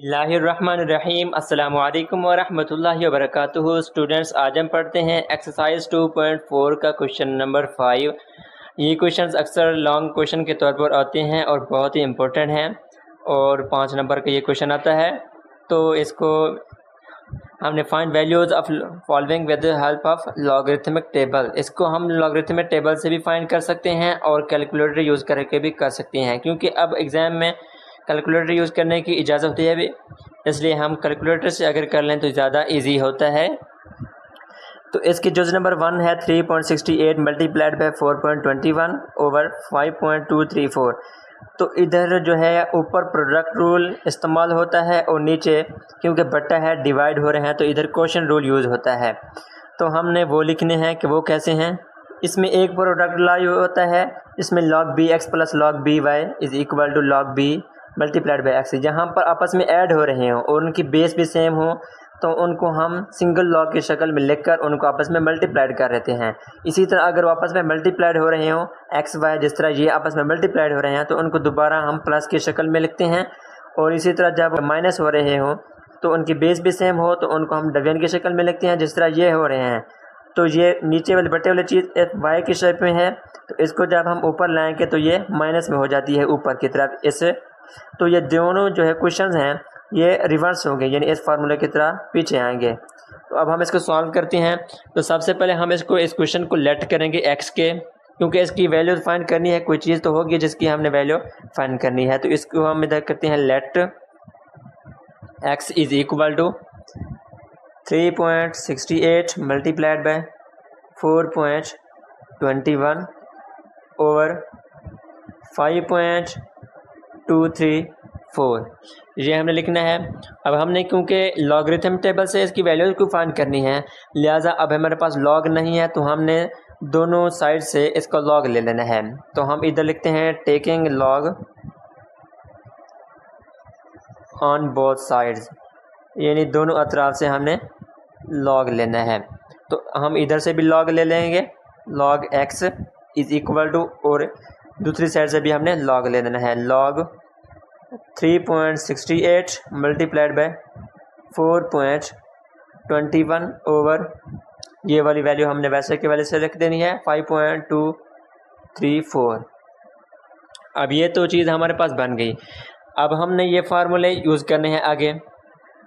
बिस्मिल्लाहिर्रहमानिर्रहीम अस्सलामु अलैकुम वरहमतुल्लाहि वबरकातुहू। स्टूडेंट्स, आज हम पढ़ते हैं एक्सरसाइज 2.4 का क्वेश्चन नंबर 5। ये क्वेश्चंस अक्सर लॉन्ग क्वेश्चन के तौर पर आते हैं और बहुत ही इम्पोर्टेंट हैं और 5 नंबर का ये क्वेश्चन आता है। तो इसको हमने find values of following with the help of logarithmic table. इसको हम लॉगरिथमिक टेबल से भी फाइंड कर सकते हैं और कैलकुलेटर यूज़ करके भी कर सकते हैं, क्योंकि अब एग्ज़ाम में कैलकुलेटर यूज़ करने की इजाज़त होती है भी, इसलिए हम कैलकुलेटर से अगर कर लें तो ज़्यादा इजी होता है। तो इसकी जुज़ नंबर 1 है 3.68 मल्टीप्लाइड बाय 4.21 ओवर 5.234। तो इधर जो है ऊपर प्रोडक्ट रूल इस्तेमाल होता है और नीचे क्योंकि बट्टा है डिवाइड हो रहे हैं तो इधर क्वोशंट रूल यूज़ होता है। तो हमने वो लिखने हैं कि वो कैसे हैं। इसमें एक प्रोडक्ट लाई होता है, इसमें log b x plus log b y is equal to log b multiplied by x. जहाँ पर आपस में ऐड हो रहे हों और उनकी बेस भी सेम हो तो उनको हम सिंगल लॉग की शक्ल में लिखकर उनको आपस में मल्टीप्लाइड कर देते हैं। इसी तरह अगर आपस में मल्टीप्लाइड हो रहे हों एक्स वाई, जिस तरह ये आपस में मल्टीप्लाइड हो रहे हैं तो उनको दोबारा हम प्लस की शक्ल में लिखते हैं। और इसी तरह जब माइनस हो रहे हों तो उनकी बेस भी सेम हो तो उनको हम डिवीजन की शक्ल में लिखते हैं, जिस तरह ये हो रहे हैं। तो ये नीचे वाले बटे वाली चीज़ एक वाई की शेप में है, तो इसको जब हम ऊपर लाएंगे तो ये माइनस में हो जाती है ऊपर की तरफ इससे। तो ये दोनों जो है क्वेश्चंस हैं ये रिवर्स होंगे, यानी इस फार्मूले की तरह पीछे आएंगे। तो अब हम इसको सॉल्व करते हैं। तो सबसे पहले हम इस क्वेश्चन को लेट करेंगे एक्स के, क्योंकि इसकी वैल्यू फाइंड करनी है। कोई चीज़ तो होगी जिसकी हमने वैल्यू फाइंड करनी है। तो इसको हम इधर करते हैं let x is equal to 3.68 multiplied by 4.21 over 5.234 ये हमने लिखना है। अब हमने क्योंकि लॉगरिथम टेबल से इसकी वैल्यूज को फाइंड करनी है, लिहाजा अब हमारे पास लॉग नहीं है तो हमने दोनों साइड से इसका लॉग ले लेना है। तो हम इधर लिखते हैं taking log on both sides, यानी दोनों अतराफ से हमने लॉग लेना है। तो हम इधर से भी लॉग ले लेंगे, log x is equal to, और दूसरी साइड से भी हमने लॉग ले लेना है। लॉग 3.68 मल्टीप्लाइड बाय 4.21 ओवर ये वाली वैल्यू हमने वैसे के वैल्यू से लिख देनी है 5.234। अब ये तो चीज़ हमारे पास बन गई। अब हमने ये फार्मूले यूज़ करने हैं आगे।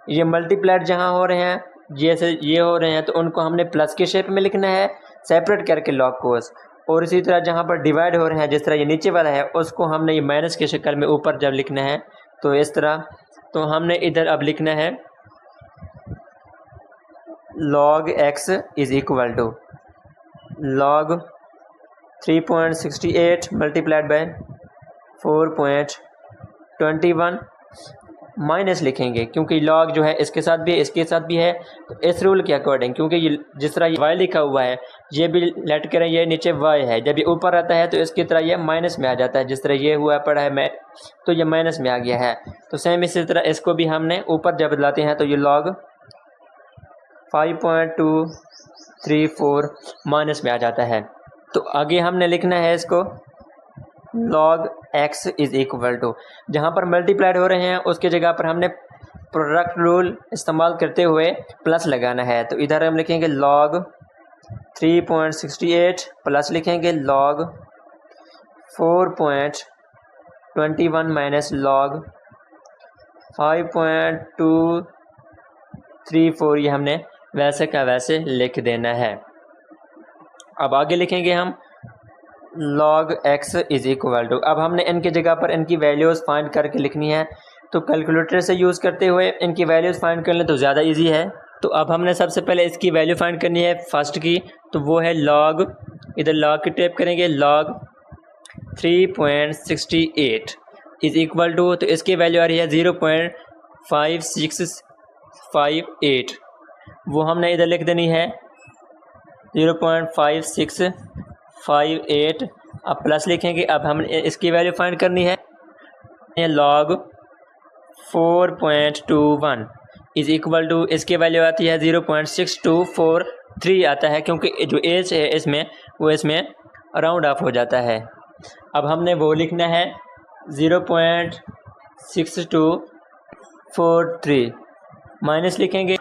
ये मल्टीप्लाइड जहाँ हो रहे हैं जैसे ये हो रहे हैं तो उनको हमने प्लस के शेप में लिखना है सेपरेट करके लॉग कोस। और इसी तरह जहाँ पर डिवाइड हो रहे हैं जिस तरह ये नीचे वाला है उसको हमने ये माइनस की शक्ल में ऊपर जब लिखना है तो इस तरह। तो हमने इधर अब लिखना है log x is equal to log 3.68 multiplied by 4.21 minus लिखेंगे क्योंकि लॉग जो है इसके साथ भी है इसके साथ भी है। तो इस रूल के अकॉर्डिंग, क्योंकि ये जिस तरह ये y लिखा हुआ है ये भी लेट करें ये नीचे y है, जब ये ऊपर आता है तो इसकी तरह ये माइनस में आ जाता है। जिस तरह ये हुआ पड़ा है मैं तो ये माइनस में आ गया है। तो सेम इसी तरह इसको भी हमने ऊपर जब लाते हैं तो ये log 5.234 माइनस में आ जाता है। तो आगे हमने लिखना है इसको log x is equal to, जहाँ पर मल्टीप्लाइड हो रहे हैं उसके जगह पर हमने प्रोडक्ट रूल इस्तेमाल करते हुए प्लस लगाना है। तो इधर हम लिखेंगे log 3.68 प्लस लिखेंगे log 4.21 माइनस log 5.234 ये हमने वैसे का वैसे लिख देना है। अब आगे लिखेंगे हम log x is equal to, अब हमने इनकी जगह पर इनकी वैल्यूज़ फाइंड करके लिखनी है। तो कैलकुलेटर से यूज़ करते हुए इनकी वैल्यूज़ फाइंड कर लें तो ज़्यादा इजी है। तो अब हमने सबसे पहले इसकी वैल्यू फाइंड करनी है फर्स्ट की, तो वो है log, इधर log की टाइप करेंगे log 3.68 इज इक्वल टू, तो इसकी वैल्यू आ रही है 0.5658, वो हमने इधर लिख देनी है 0.5658। अब प्लस लिखेंगे। अब हम इसकी वैल्यू फाइंड करनी है log 4.21 इज इक्वल टू, इसकी वैल्यू आती है 0.6243 आता है, क्योंकि जो एज है इसमें वो इसमें राउंड ऑफ हो जाता है। अब हमने वो लिखना है 0.62 43 माइनस लिखेंगे।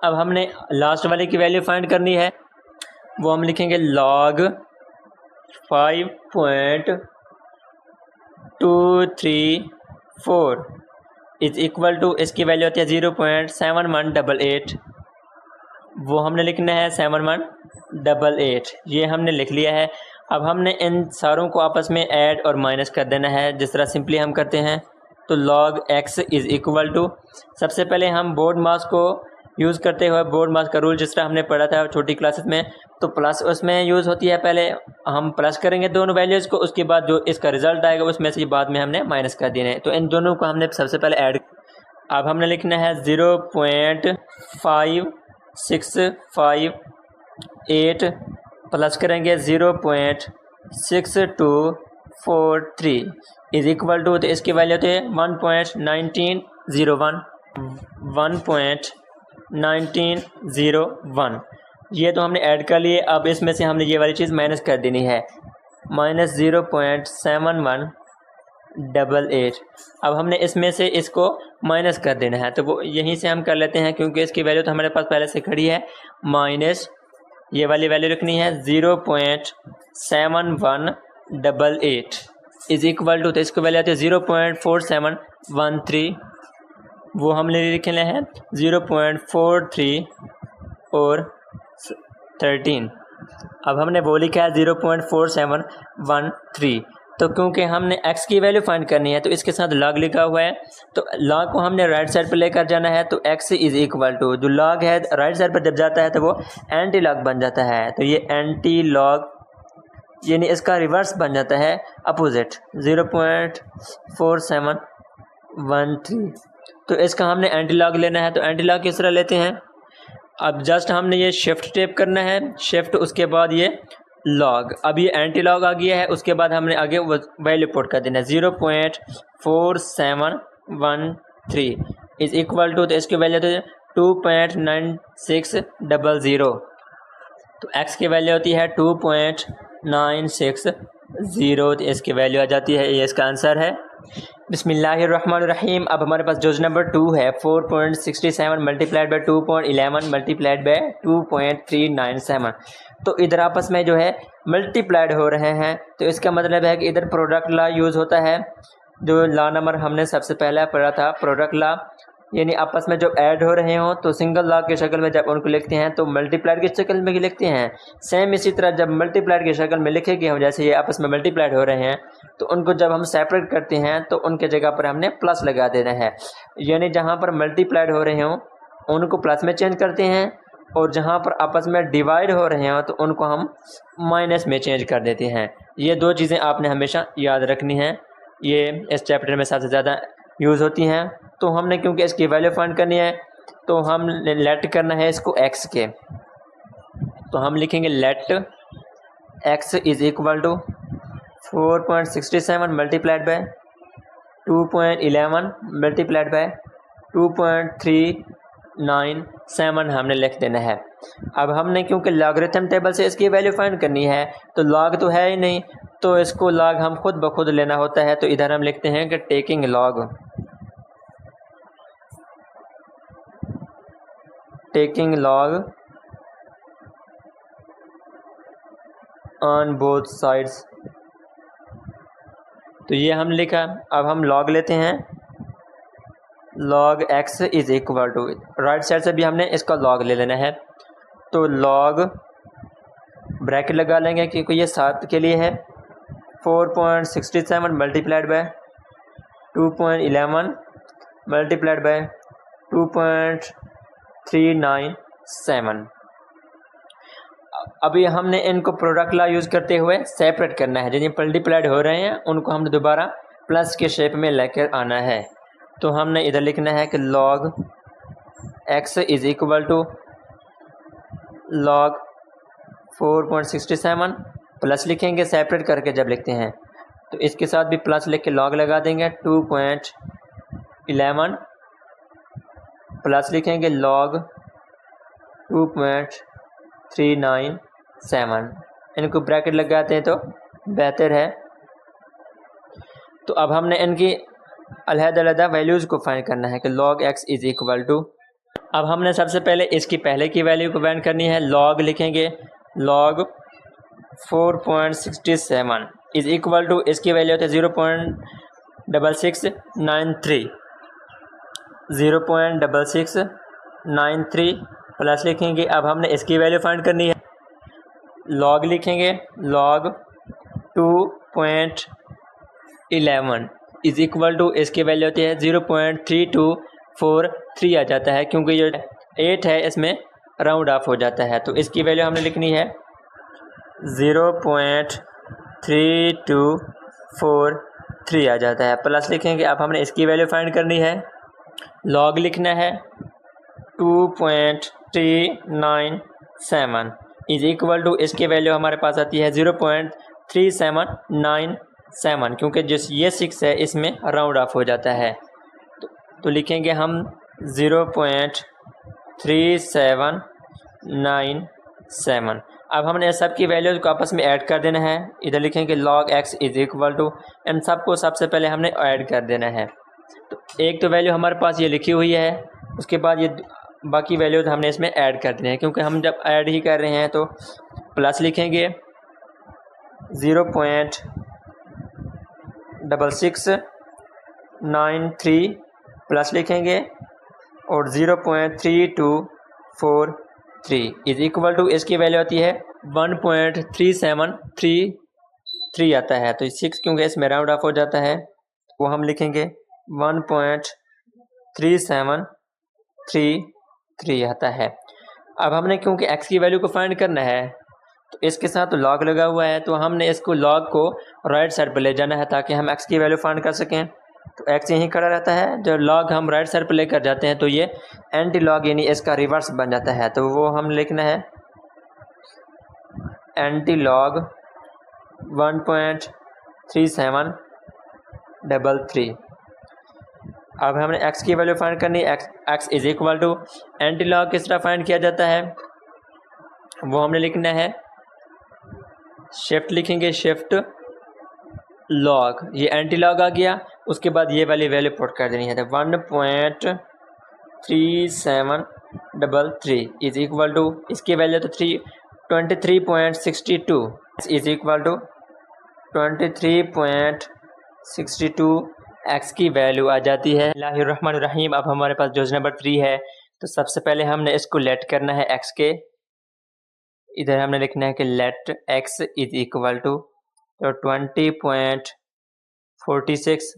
अब हमने लास्ट वाले की वैल्यू फाइंड करनी है, वो हम लिखेंगे log 5.234 इज इक्वल टू, इसकी वैल्यू होती है 0.7188, वो हमने लिखना है 7188, ये हमने लिख लिया है। अब हमने इन सारों को आपस में ऐड और माइनस कर देना है, जिस तरह सिंपली हम करते हैं। तो log x is equal to, सबसे पहले हम बोर्ड मास को यूज़ करते हुए, बोर्ड मास का रूल जिस तरह हमने पढ़ा था छोटी क्लासेस में, तो प्लस उसमें यूज़ होती है। पहले हम प्लस करेंगे दोनों वैल्यूज़ को, उसके बाद जो इसका रिजल्ट आएगा उसमें से बाद में हमने माइनस कर देना है। तो इन दोनों को हमने सबसे पहले ऐड, अब हमने लिखना है 0.5658 प्लस करेंगे 0.6243 इज इक्वल टू, तो इसकी वैल्यू होती है 1.1901। ये तो हमने ऐड कर लिए। अब इसमें से हमने ये वाली चीज़ माइनस कर देनी है, -0.7188। अब हमने इसमें से इसको माइनस कर देना है, तो वो यहीं से हम कर लेते हैं, क्योंकि इसकी वैल्यू तो हमारे पास पहले से खड़ी है। माइनस ये वाली वैल्यू रखनी है 0.7188 इज इक्वल टू, तो इसकी वैल्यू आती है 0.4713, वो हमने लिखना है 0.43 और 13। अब हमने वो लिखा है 0.4713, तो क्योंकि हमने x की वैल्यू फाइंड करनी है तो इसके साथ log लिखा हुआ है, तो log को हमने राइट साइड पर लेकर जाना है। तो x इज़ इक्वल टू, जो log है राइट साइड पर जब जाता है तो वो एंटी लॉग बन जाता है, तो ये एंटी लॉग यानी इसका रिवर्स बन जाता है अपोजिट 0.4713। तो इसका हमने एंटी लॉग लेना है, तो एंटी लॉग किस तरह लेते हैं। अब जस्ट हमने ये शिफ्ट टेप करना है, शिफ्ट, उसके बाद ये लॉग, अब ये एंटी लॉग आ गया है, उसके बाद हमने आगे वैल्यू पुट कर देना है 0.4713 इज इक्वल टू, तो इसकी वैल्यू तो 2.9600, तो x की वैल्यू होती है 2.960, तो इसकी वैल्यू आ जाती है, ये इसका आंसर है। बिस्मिल्लाहिर्रहमानिर्रहीम। अब हमारे पास जो नंबर 2 है 4.67 मल्टीप्लाइड बाई 2.11 मल्टीप्लाइड बाई 2.397, तो इधर आपस में जो है मल्टीप्लाइड हो रहे हैं, तो इसका मतलब है कि इधर प्रोडक्ट लॉ यूज़ होता है, जो लॉ नंबर हमने सबसे पहले पढ़ा था प्रोडक्ट लॉ, यानी आपस में जब ऐड हो रहे हों तो सिंगल लॉग की शक्ल में जब उनको लिखते हैं तो मल्टीप्लाइड की शक्ल में लिखते हैं। सेम इसी तरह जब मल्टीप्लाइड की शक्ल में लिखेंगे हम, जैसे ये आपस में मल्टीप्लाइड हो रहे हैं, तो उनको जब हम सेपरेट करते हैं तो उनके जगह पर हमने प्लस लगा देना है, यानी जहाँ पर मल्टीप्लाइड हो रहे हों उनको प्लस में चेंज करते हैं, और जहाँ पर आपस में डिवाइड हो रहे हों तो उनको हम माइनस में चेंज कर देते हैं। ये दो चीज़ें आपने हमेशा याद रखनी हैं, ये इस चैप्टर में सबसे ज़्यादा यूज़ होती हैं। तो हमने क्योंकि इसकी वैल्यू फाइंड करनी है तो हम लेट करना है इसको x के, तो हम लिखेंगे let x is equal to 4.67 multiplied by 2.11 multiplied by 2.397 हमने लिख देना है। अब हमने क्योंकि लॉगरिथम टेबल से इसकी वैल्यू फाइंड करनी है, तो लॉग तो है ही नहीं, तो इसको लॉग हम खुद ब खुद लेना होता है, तो इधर हम लिखते हैं कि taking log on both sides, तो ये हम लिखा। अब हम लॉग लेते हैं, log x is equal to, right side से भी हमने इसका लॉग ले लेना है, तो लॉग ब्रैकेट लगा लेंगे क्योंकि ये 7 के लिए है, 4.67 मल्टीप्लाइड बाय 2.11 मल्टीप्लाइड बाय 2.397। अभी हमने इनको प्रोडक्ट लॉ यूज़ करते हुए सेपरेट करना है, जिन्हें मल्टीप्लाइड हो रहे हैं उनको हमने दोबारा प्लस के शेप में लेकर आना है। तो हमने इधर लिखना है कि log x is equal to log 4.67 plus लिखेंगे सेपरेट करके जब लिखते हैं, तो इसके साथ भी प्लस लिख के log लगा देंगे 2.11 प्लस लिखेंगे log 2.397, इनको ब्रैकेट लगाते हैं तो बेहतर है। तो अब हमने इनकी अलग-अलग वैल्यूज़ को फाइंड करना है कि log x is equal to, अब हमने सबसे पहले इसकी पहले की वैल्यू को फाइंड करनी है। log लिखेंगे, log 4.67 इज़ इक्वल टू, इसकी वैल्यू होती है 0.6693, 0.6693 प्लस लिखेंगे। अब हमने इसकी वैल्यू फाइंड करनी है। log लिखेंगे, log 2.11 इज़ इक्वल टू, इसकी वैल्यू होती है 0.3243 आ जाता है, क्योंकि ये 8 है इसमें राउंड ऑफ हो जाता है, तो इसकी वैल्यू हमने लिखनी है 0.3243 आ जाता है, प्लस लिखेंगे। अब हमने इसकी वैल्यू फाइंड करनी है। log लिखना है 2.397 इज इक्वल टू, इसकी वैल्यू हमारे पास आती है 0.3797, क्योंकि जिस ये 6 है इसमें राउंड ऑफ हो जाता है, तो लिखेंगे हम 0.3797। अब हमने सब की वैल्यूज़ को आपस में ऐड कर देना है। इधर लिखेंगे log x is equal to, इन सब को सबसे पहले हमने ऐड कर देना है। तो एक तो वैल्यू हमारे पास ये लिखी हुई है, उसके बाद ये बाकी वैल्यूज़ हमने इसमें ऐड कर देने हैं, क्योंकि हम जब ऐड ही कर रहे हैं तो प्लस लिखेंगे 0.6693 प्लस लिखेंगे और 0.3243 इज इक्वल टू, इसकी वैल्यू आती है 1.3733 आता है, तो 6 क्योंकि इसमें राउंड ऑफ हो जाता है, वो हम लिखेंगे 1.3733 आता है। अब हमने क्योंकि x की वैल्यू को फाइंड करना है, तो इसके साथ तो log लगा हुआ है, तो हमने इसको log को राइट साइड पर ले जाना है ताकि हम x की वैल्यू फाइंड कर सकें। तो x यहीं खड़ा रहता है, जो log हम राइट साइड पर लेकर जाते हैं तो ये एंटी लॉग यानी इसका रिवर्स बन जाता है, तो वो हम लिखना है एंटी लॉग 1.3733। अब हमने x की वैल्यू फाइंड करनी है। x is equal to, anti log किस तरह फाइंड किया जाता है वो हमने लिखना है, शिफ्ट लिखेंगे, शिफ्ट लॉग, ये एंटी लॉग आ गया, उसके बाद ये वाली वैल्यू पुट कर देनी है, तो 1.3733 इज इक्वल टू, इसकी वैल्यू तो 23.62 इज इक्वल टू 23.62 x की वैल्यू आ जाती है। बिस्मिल्लाहिर्रहमानिर्रहीम। अब हमारे पास जो नंबर 3 है, तो सबसे पहले हमने इसको लेट करना है x के, इधर हमने लिखना है कि let x is equal to, तो 20.46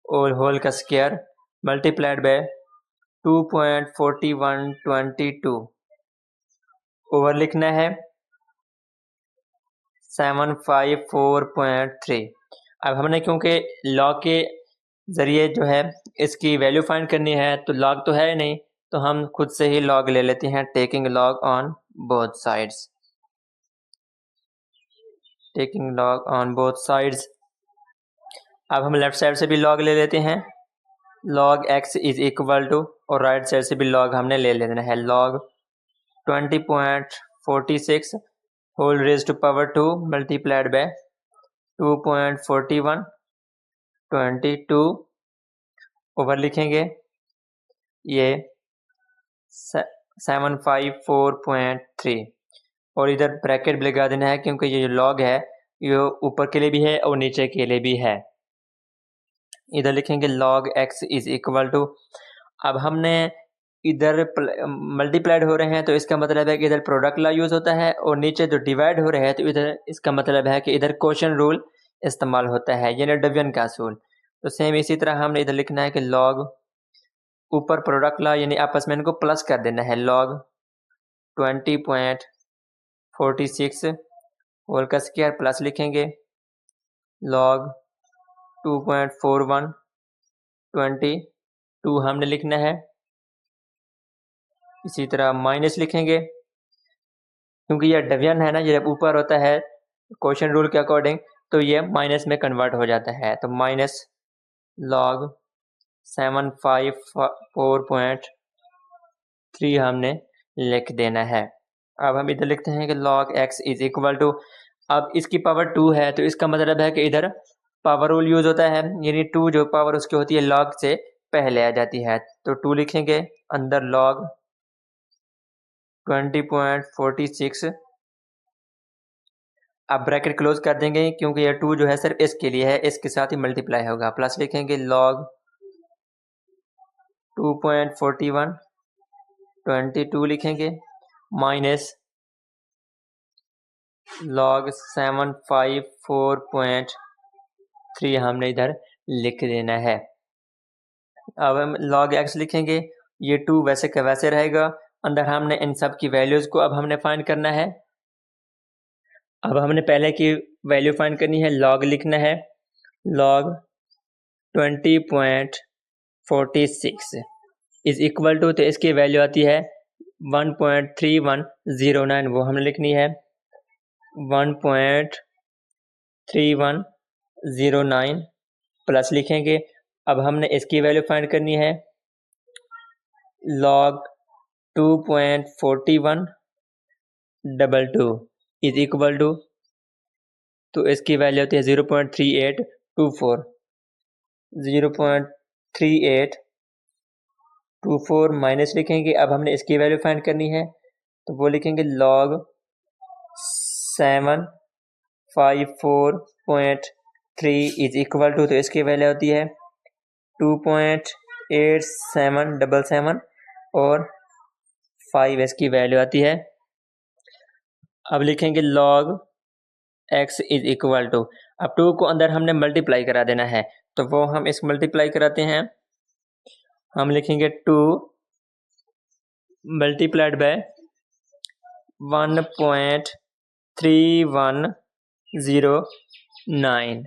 और होल का स्क्वायर मल्टीप्लाइड बाय 2.4122 ओवर लिखना है 754.3। अब हमने क्योंकि लॉग के ज़रिए जो है इसकी वैल्यू फाइंड करनी है, तो लॉग तो है नहीं, तो हम खुद से ही लॉग ले लेते हैं, taking log on both sides, taking log on both sides. अब हम लेफ्ट साइड से भी लॉग ले लेते हैं, log x is equal to, और राइट साइड से भी लॉग हमने ले लेना है, log 20.46 whole raise to power 2 multiplied by 2.4122 over लिखेंगे ये 754.3, और इधर ब्रैकेट लगा देना है, क्योंकि ये जो लॉग है ये ऊपर के लिए भी है और नीचे के लिए भी है। इधर लिखेंगे log x is equal to, अब हमने इधर मल्टीप्लाइड हो रहे हैं तो इसका मतलब है कि इधर प्रोडक्ट ला यूज़ होता है, और नीचे जो डिवाइड हो रहे हैं तो इधर इसका मतलब है कि इधर क्वोशंट रूल इस्तेमाल होता है, यानी डिवीजन का असूल। तो सेम इसी तरह हमने इधर लिखना है कि log ऊपर प्रोडक्ट ला यानी आपस में इनको प्लस कर देना है, log 20.46 होल का स्क्वायर प्लस लिखेंगे log 2.4122 हमने लिखना है, इसी तरह माइनस लिखेंगे, क्योंकि यह डिवीजन है ना, ये ऊपर होता है क्वोशंट रूल के अकॉर्डिंग, तो ये माइनस में कन्वर्ट हो जाता है, तो माइनस log 754.3 हमने लिख देना है। अब हम इधर लिखते हैं कि log x is equal to, अब इसकी पावर 2 है तो इसका मतलब है कि इधर पावर रूल यूज होता है, यानी 2 जो पावर उसकी होती है लॉग से पहले आ जाती है, तो 2 लिखेंगे, अंदर लॉग 20.46, अब ब्रैकेट क्लोज कर देंगे क्योंकि ये 2 जो है सिर्फ इसके लिए है, इसके साथ ही मल्टीप्लाई होगा, प्लस लिखेंगे लॉग 2.41, 22 लिखेंगे, माइनस लॉग 754.3 हमने इधर लिख देना है। अब हम लॉग एक्स लिखेंगे, ये 2 वैसे का वैसे रहेगा, अंदर हमने इन सब की वैल्यूज को अब हमने फाइंड करना है। अब हमने पहले की वैल्यू फाइंड करनी है, लॉग लिखना है, लॉग 20.46 इज इक्वल टू, तो इसकी वैल्यू आती है 1.3109, वो हमने लिखनी है 1.3109 प्लस लिखेंगे। अब हमने इसकी वैल्यू फाइंड करनी है, log 2.4122 इज इक्वल टू, तो इसकी वैल्यू होती है 0.3824, 0.3824 माइनस लिखेंगे। अब हमने इसकी वैल्यू फाइंड करनी है, तो वो लिखेंगे log 754.3 इज इक्वल टू, तो इसकी वैल्यू होती है 2.8777 और 5 इसकी वैल्यू आती है। अब लिखेंगे log x is equal to, अब 2 को अंदर हमने मल्टीप्लाई करा देना है, तो वो हम इस मल्टीप्लाई कराते हैं, हम लिखेंगे 2 multiplied by 1.3109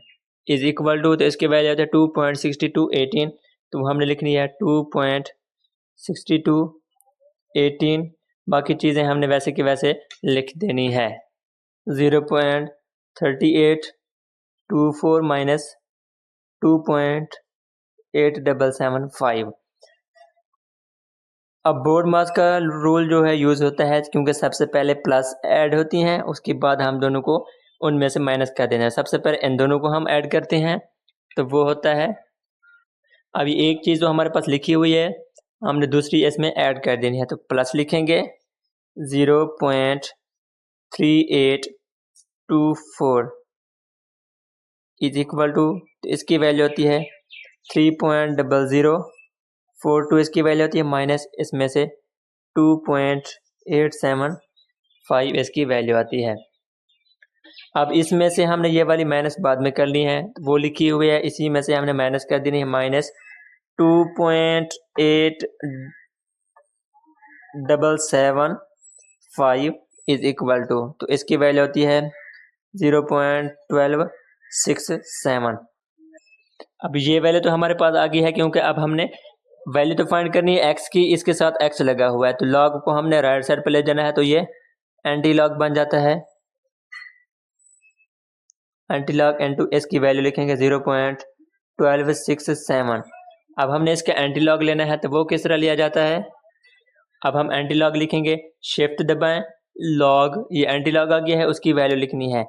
is equal to, तो इसकी वैल्यू आती है 2.6218, तो हमने लिखनी है 2.6218, बाकी चीज़ें हमने वैसे की वैसे लिख देनी है। 0.3824 माइनस 2.8775। अब बोर्ड मास का रूल जो है यूज़ होता है, क्योंकि सबसे पहले प्लस ऐड होती हैं, उसके बाद हम दोनों को उनमें से माइनस कर देना है। सबसे पहले इन दोनों को हम ऐड करते हैं, तो वो होता है, अभी एक चीज़ जो हमारे पास लिखी हुई है हमने दूसरी इसमें ऐड कर देनी है, तो प्लस लिखेंगे 0.3824 इज इक्वल टू, तो इसकी वैल्यू होती है 3.0042, इसकी वैल्यू होती है माइनस इसमें से 2.875 इसकी वैल्यू आती है। अब इसमें से हमने ये वाली माइनस बाद में कर ली है, तो वो लिखी हुई है, इसी में से हमने माइनस कर देनी है, माइनस 2.8775 इज इक्वल टू, तो इसकी वैल्यू होती है 0.1267। अब ये वैल्यू तो हमारे पास आ गई है, क्योंकि अब हमने वैल्यू तो फाइंड करनी है x की, इसके साथ x लगा हुआ है, तो log को हमने राइट साइड पे ले जाना है, तो ये एंटी लॉग बन जाता है, एंटी लॉग इनटू इसकी वैल्यू लिखेंगे 0.1267। अब हमने इसका एंटी लॉग लेना है, तो वो किस तरह लिया जाता है, अब हम एंटी लॉग लिखेंगे, शिफ्ट दबाएं, लॉग, ये एंटी लॉग आ गया है, उसकी वैल्यू लिखनी है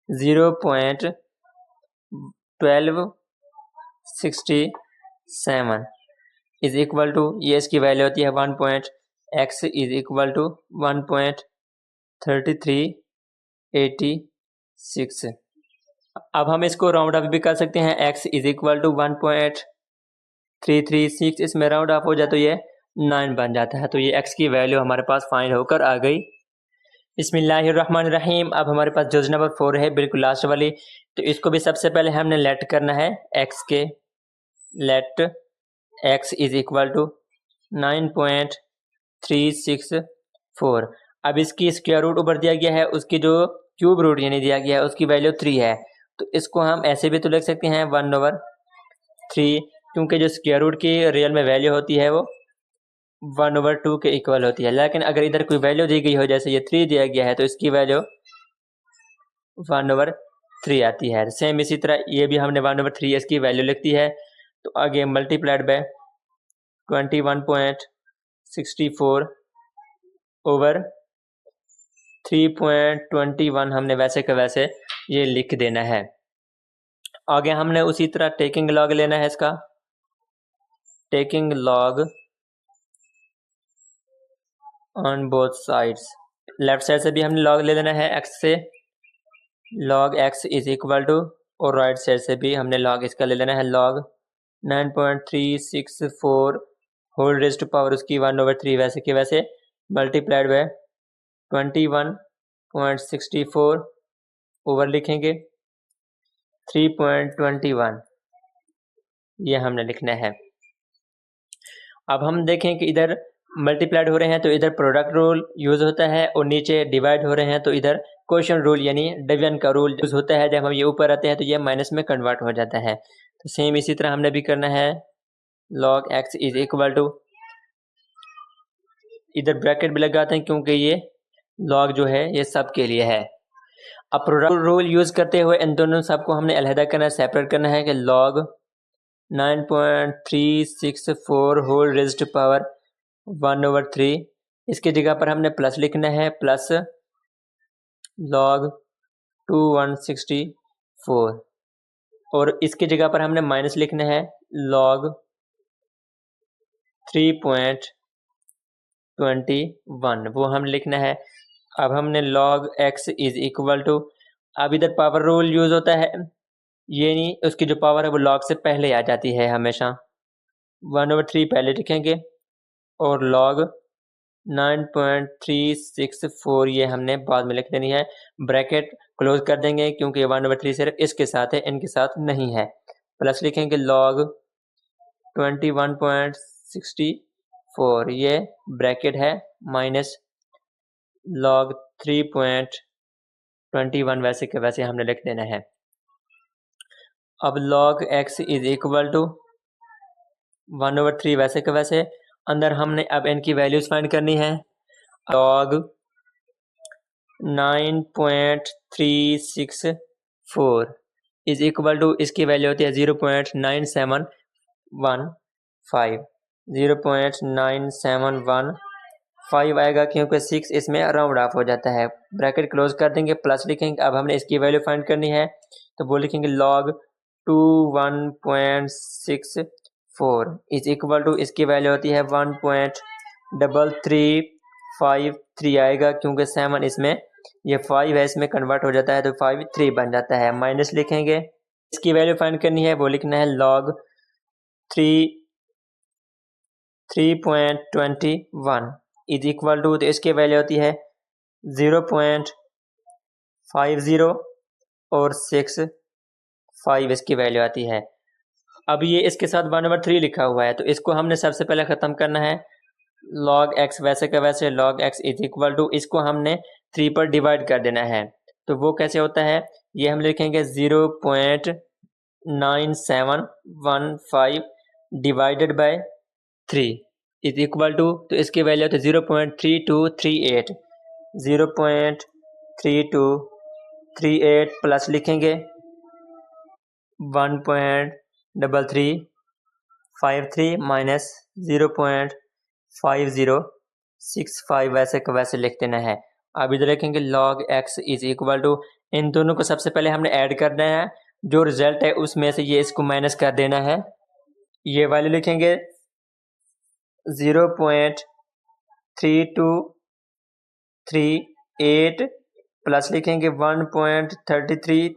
0.1267 इज इक्वल टू, ये इसकी वैल्यू होती है 1.x इज इक्वल टू 1.3386। अब हम इसको राउंड अप भी कर सकते हैं, x इज इक्वल टू 1.336, इसमें राउंड अप हो जाए तो ये 9 बन जाता है, तो ये x की वैल्यू हमारे पास फाइंड होकर आ गई। बिस्मिल्लाहिर्रहमानिर्रहीम। अब हमारे पास जोज नंबर 4 है, बिल्कुल लास्ट वाली, तो इसको भी सबसे पहले हमने लेट करना है x के, let x is equal to 9.364। अब इसकी स्क्वायर रूट ऊपर दिया गया है, उसकी जो क्यूब रूट यानी दिया गया है उसकी वैल्यू 3 है, तो इसको हम ऐसे भी तो लिख सकते हैं 1/3, क्योंकि जो स्क्वायर रूट की रियल में वैल्यू होती है वो 1/2 के इक्वल होती है। लेकिन अगर इधर कोई वैल्यू दी गई हो, जैसे ये 3 दिया गया है, तो इसकी वैल्यू 1/3 आती है। सेम इसी तरह ये भी हमने 1/3 इसकी वैल्यू लिखती है, तो आगे मल्टीप्लाइड बाय 21.64 ओवर 3.21 हमने वैसे का वैसे ये लिख देना है। आगे हमने उसी तरह टेकिंग लॉग लेना है इसका, taking log on both sides. Left side से भी हमने लॉग ले लेना है एक्स से, log x is equal to, और राइट साइड से भी हमने लॉग इसका ले लेना है log 9.364 whole raise to power उसकी 1/3 वैसे के वैसे मल्टीप्लाइड बाय 21.64 ओवर लिखेंगे 3.21, ये हमने लिखना है। अब हम देखें कि इधर मल्टीप्लाइड हो रहे हैं तो इधर प्रोडक्ट रूल यूज़ होता है, और नीचे डिवाइड हो रहे हैं तो इधर क्वोशिएंट रूल यानी डिवीजन का रूल यूज़ होता है। जब हम ये ऊपर आते हैं तो ये माइनस में कन्वर्ट हो जाता है। तो सेम इसी तरह हमने भी करना है, log x is equal to, इधर ब्रैकेट भी लगाते हैं क्योंकि ये log जो है ये सब के लिए है। अब प्रोडक्ट रूल यूज़ करते हुए इन दोनों सबको हमने अलहदा करना है, सेपरेट करना है कि log 9.364 whole raised to power 1/3, इसकी जगह पर हमने प्लस लिखना है, प्लस log 2164, और इसकी जगह पर हमने माइनस लिखना है log 3.21, वो हम लिखना है। अब हमने log x is equal to, अब इधर पावर रूल यूज़ होता है, ये नहीं, उसकी जो पावर है वो log से पहले आ जाती है हमेशा, 1/3 पहले लिखेंगे, और log 9.364 ये हमने बाद में लिख देनी है। ब्रैकेट क्लोज कर देंगे क्योंकि 1/3 सिर्फ इसके साथ है, इनके साथ नहीं है। प्लस लिखेंगे log 21.64, ये ब्रैकेट है, माइनस log 3.21 वैसे के वैसे हमने लिख देना है। अब log x is equal to 1/3 वैसे के वैसे, अंदर हमने अब इनकी वैल्यूज फाइंड करनी है। log 9.364 इज इक्वल टू, इसकी वैल्यू होती है 0.9715, 0.9715 आएगा क्योंकि 6 इसमें राउंड ऑफ हो जाता है। ब्रैकेट क्लोज कर देंगे, प्लस लिखेंगे। अब हमने इसकी वैल्यू फाइंड करनी है तो वो लिखेंगे log 21.64 इज इक्वल टू, इसकी वैल्यू होती है 1.3353 आएगा क्योंकि 7 इसमें, ये 5 है, इसमें कन्वर्ट हो जाता है तो 53 बन जाता है। माइनस लिखेंगे, इसकी वैल्यू फाइंड करनी है, वो लिखना है log 3.21 इज इक्वल टू, तो इसकी वैल्यू होती है 0.50 और 65 इसकी वैल्यू आती है। अब ये इसके साथ 1/3 लिखा हुआ है तो इसको हमने सबसे पहले ख़त्म करना है। log x वैसे का वैसे log x is equal to, इसको हमने 3 पर डिवाइड कर देना है। तो वो कैसे होता है, ये हम लिखेंगे 0.9715 divided by 3 is equal to, तो इसकी वैल्यू होती है 0.3238, 0.3238 प्लस लिखेंगे 1.3353 माइनस 0.5065 वैसे का वैसे लिख देना है। अब इधर लिखेंगे log x is equal to, इन दोनों को सबसे पहले हमने ऐड करना है, जो रिजल्ट है उसमें से ये इसको माइनस कर देना है। ये वैल्यू लिखेंगे 0.3238 प्लस लिखेंगे 1.33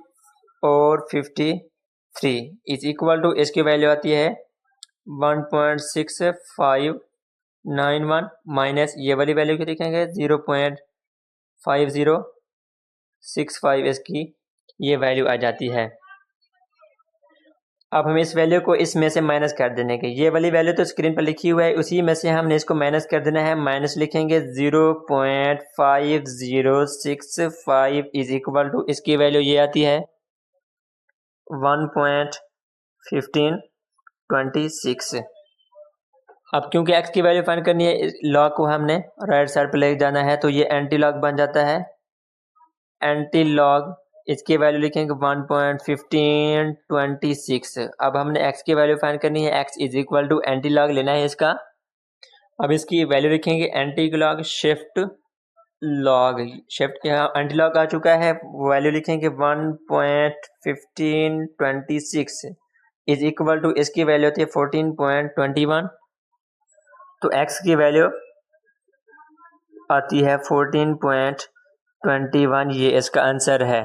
और 53 इज इक्वल टू, इसकी वैल्यू आती है 1.6591 माइनस ये वाली वैल्यू की लिखेंगे 0.5065, इसकी ये वैल्यू आ जाती है। अब हम इस वैल्यू को इसमें से माइनस कर देने के, ये वाली वैल्यू तो स्क्रीन पर लिखी हुई है, उसी में से हमने इसको माइनस कर देना है। माइनस लिखेंगे 0.5065 इज इक्वल टू, इसकी वैल्यू ये आती है 1.1526। अब क्योंकि x की वैल्यू फाइंड करनी है, लॉग को हमने राइट साइड पर ले जाना है तो ये एंटी लॉग बन जाता है। एंटी लॉग, इसकी वैल्यू लिखेंगे 1.1526। अब हमने x की वैल्यू फाइंड करनी है, x is equal to anti log लेना है इसका। अब इसकी वैल्यू लिखेंगे anti log shift log shift के यहाँ एंटी लॉग आ चुका है, वैल्यू लिखेंगे 1.1526 इज इक्वल टू, इसकी वैल्यू होती है 14.21, तो x की वैल्यू आती है 14.21, ये इसका आंसर है।